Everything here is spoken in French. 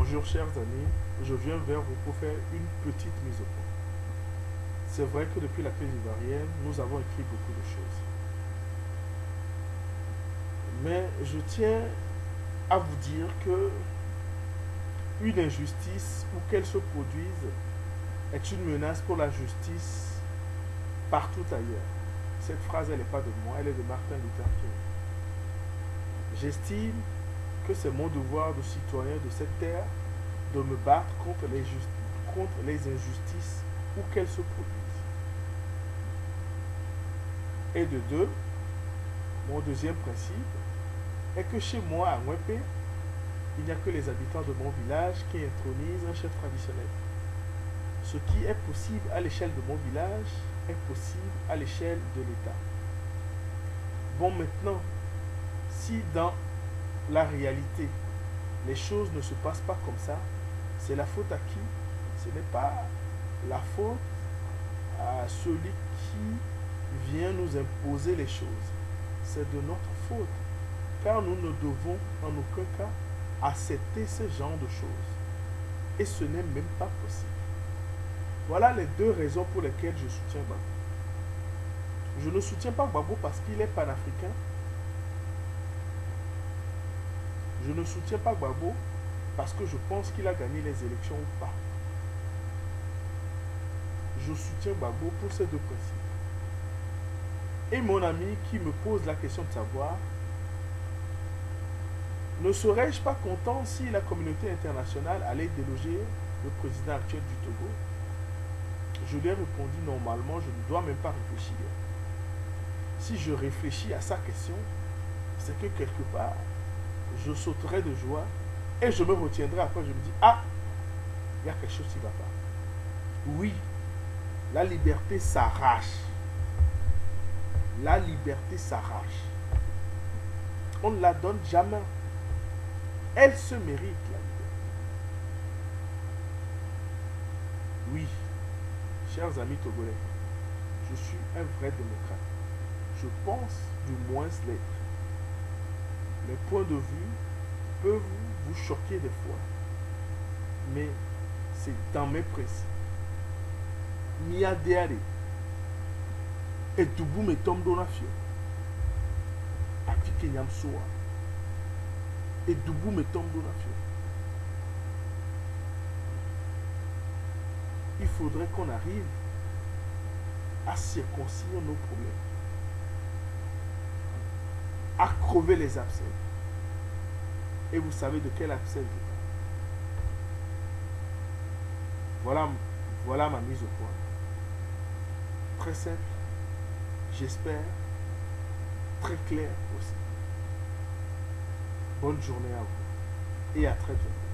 Bonjour chers amis, je viens vers vous pour faire une petite mise au point. C'est vrai que depuis la crise ivoirienne, nous avons écrit beaucoup de choses. Mais je tiens à vous dire que une injustice, où qu'elle se produise, est une menace pour la justice partout ailleurs. Cette phrase, elle n'est pas de moi, elle est de Martin Luther King. J'estime que c'est mon devoir de citoyen de cette terre de me battre contre les injustices où qu'elles se produisent. Et de deux, mon deuxième principe est que chez moi, à Mwepé, il n'y a que les habitants de mon village qui intronisent un chef traditionnel. Ce qui est possible à l'échelle de mon village est possible à l'échelle de l'État. Bon, maintenant, si dans la réalité, les choses ne se passent pas comme ça, c'est la faute à qui? Ce n'est pas la faute à celui qui vient nous imposer les choses. C'est de notre faute. Car nous ne devons en aucun cas accepter ce genre de choses. Et ce n'est même pas possible. Voilà les deux raisons pour lesquelles je soutiens Gbagbo. Je ne soutiens pas Gbagbo parce qu'il est panafricain. Je ne soutiens pas Gbagbo parce que je pense qu'il a gagné les élections ou pas. Je soutiens Gbagbo pour ces deux principes. Et mon ami qui me pose la question de savoir, ne serais-je pas content si la communauté internationale allait déloger le président actuel du Togo? Je lui ai répondu normalement, je ne dois même pas réfléchir. Si je réfléchis à sa question, c'est que quelque part, je sauterai de joie et je me retiendrai après. Je me dis, ah, il y a quelque chose qui ne va pas. Oui, la liberté s'arrache. La liberté s'arrache. On ne la donne jamais. Elle se mérite, la liberté. Oui, chers amis togolais, je suis un vrai démocrate. Je pense du moins l'être. Mes points de vue peuvent vous choquer des fois, mais c'est dans mes principes. Miadéare et Toubou me tombe dans la fio. Afike Nyamsoa et Toubou me tombe dans la fio. Il faudrait qu'on arrive à circoncire nos problèmes, à crever les abcès. Et vous savez de quel abcès je parle. Voilà ma mise au point. Très simple, j'espère, très clair aussi. Bonne journée à vous et à très bientôt.